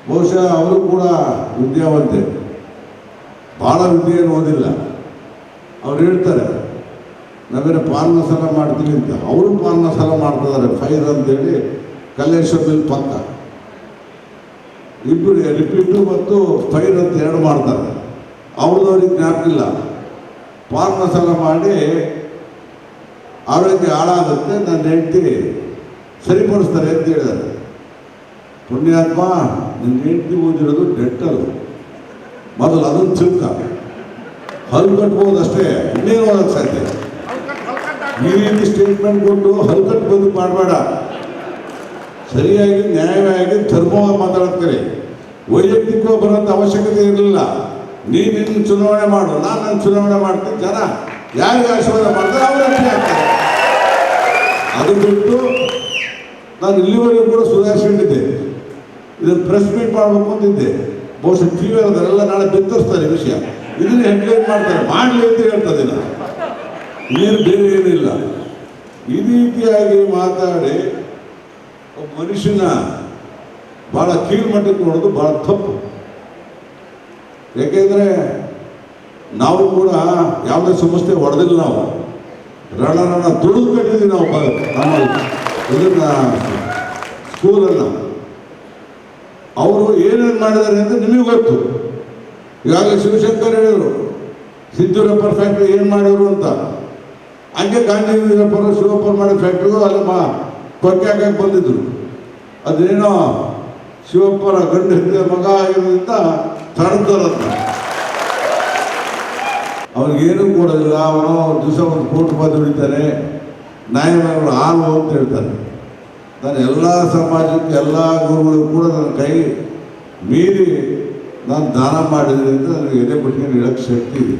ಬಹುಶಃ ಅವರು ಕೂಡ ವಿದ್ಯಾವಂತೆ, ಭಾಳ ವಿದ್ಯೆಯನ್ನು ಓದಿಲ್ಲ. ಅವ್ರು ಹೇಳ್ತಾರೆ ನಾವೇನು ಪಾನ್ ಮಸಾಲ ಮಾಡ್ತೀವಿ ಅಂತ, ಅವರು ಪಾನ್ ಮಸಾಲ ಮಾಡ್ತಿದ್ದಾರೆ ಫೈರ್ ಅಂತೇಳಿ ಕಲ್ಲೇಶ್ವರದಲ್ಲಿ ಪಕ್ಕ. ಇಬ್ಬರು ರಿಪೀಟು ಮತ್ತು ಫೈರ್ ಅಂತ ಎರಡು ಮಾಡ್ತಾರೆ. ಅವ್ರದವ್ರಿಗೆ ಜ್ಞಾಪಕ ಇಲ್ಲ. ಪಾನ್ ಮಸಾಲ ಮಾಡಿ ಆರೋಗ್ಯ ಹಾಳಾಗುತ್ತೆ, ನನ್ನ ಹೆಂಡತಿ ಸರಿಪಡಿಸ್ತಾರೆ ಅಂತ ಹೇಳಿದ್ದಾರೆ. ಪುಣ್ಯಾತ್ಮ, ನಿನ್ನ ಹೆಂಡತಿ ಓದಿರೋದು ಡೆಂಟಲ್, ಮೊದಲು ಅದನ್ನು ತಿಳ್ಕ, ಹಲ್ಲು ಕಟ್ಬೋದು ಅಷ್ಟೇ, ಇನ್ನೇನು ಓದಕ್ಕೆ ಸಾಧ್ಯ. ಈ ರೀತಿ ಸ್ಟೇಟ್ಮೆಂಟ್ ಕೊಟ್ಟು ಹಲ್ಲು ಕಟ್ಬೋದು ಮಾಡಬೇಡ. ಸರಿಯಾಗಿ ನ್ಯಾಯವಾಗಿ ಧರ್ಮವಾಗಿ ಮಾತಾಡ್ತಾರೆ. ವೈಯಕ್ತಿಕವಾಗಿ ಬರೋಂಥ ಅವಶ್ಯಕತೆ ಇರಲಿಲ್ಲ. ನೀನು ಚುನಾವಣೆ ಮಾಡು, ನಾನು ನನ್ನ ಚುನಾವಣೆ ಮಾಡ್ತೀನಿ, ಜನ ಯಾರಿಗೆ ಆಶೀರ್ವಾದ ಮಾಡ್ತಾರೆ ಅವರು ಅಷ್ಟೇ ಆಗ್ತಾರೆ. ಅದು ಬಿಟ್ಟು ನಾನು ಇಲ್ಲಿವರೆಗೂ ಕೂಡ ಸುಧಾರಿಸಿಕೊಂಡಿದ್ದೆ. ಇದನ್ನು ಪ್ರೆಸ್ ಮೀಟ್ ಮಾಡಬೇಕು ಅಂತಿದ್ದೆ. ಬಹುಶಃ ಟಿ ವಿ ಅದರೆಲ್ಲ ನಾಳೆ ಬಿತ್ತರಿಸ್ತಾರೆ ವಿಷಯ, ಇದನ್ನು ಹೆಡ್ಲೈನ್ ಮಾಡ್ತಾರೆ, ಮಾಡಲಿ ಅಂತ ಹೇಳ್ತದೆ. ನಾನು ಇನ್ನೇನು ಬೇರೆ ಏನಿಲ್ಲ. ಈ ರೀತಿಯಾಗಿ ಮಾತಾಡಿ ಒಬ್ಬ ಮನುಷ್ಯನ ಭಾಳ ಕೀಳ್ಮಟ್ಟಕ್ಕೆ ನೋಡೋದು ಭಾಳ ತಪ್ಪು. ಯಾಕೆಂದರೆ ನಾವು ಕೂಡ ಯಾವುದೇ ಸಂಸ್ಥೆ ಹೊಡೆದಿಲ್ಲ. ನಾವು ರಣ ದುಡಿದು ಕಟ್ಟಿದ್ದೀವಿ. ನಾವು ನಮ್ಮ ಇದನ್ನು ಸ್ಕೂಲನ್ನು ಅವರು ಏನೇನು ಮಾಡಿದ್ದಾರೆ ಅಂತ ನಿಮಗೆ ಗೊತ್ತು. ಈಗಾಗಲೇ ಶಿವಶಂಕರ್ ಹೇಳಿದರು ಸಿದ್ದೂರಪ್ಪ ಫ್ಯಾಕ್ಟ್ರಿ ಏನು ಮಾಡಿದ್ರು ಅಂತ. ಹಂಗೆ ಗಾಂಧಿ ವೀರಪ್ಪರು ಶಿವಪ್ಪ ಮಾಡಿದ ಫ್ಯಾಕ್ಟ್ರಿಗೂ ಅಲ್ಲಿ ಕೊಕ್ಕೆ ಹಾಕಕ್ಕೆ ಬಂದಿದ್ರು. ಅದೇನೋ ಶಿವಪ್ಪರ ಗಂಡು ಹೆಂಡತಿಯ ಮಗ ಆಗಿರೋದ್ರಿಂದ ತಡೆದಾರಂತ. ಅವ್ರಿಗೇನೂ ಕೊಡೋದಿಲ್ಲ. ಅವನು ದಿವಸ ಒಂದು ಕೋಟಿ ರೂಪಾಯಿ ದುಡಿತಾನೆ, ನ್ಯಾಯವಾಗಳು ಹಾಲು ಅಂತ ಹೇಳ್ತಾನೆ. ನಾನು ಎಲ್ಲ ಸಮಾಜಕ್ಕೆ ಎಲ್ಲ ಗುರುಗಳಿಗೂ ಕೂಡ ನನ್ನ ಕೈ ಮೀರಿ ನಾನು ದಾನ ಮಾಡಿದ್ರಿಂದ ನನಗೆ ಎದೆ ಬಿಟ್ಕೊಂಡು ಹೇಳೋಕ್ಕೆ ಶಕ್ತಿ ಇದೆ.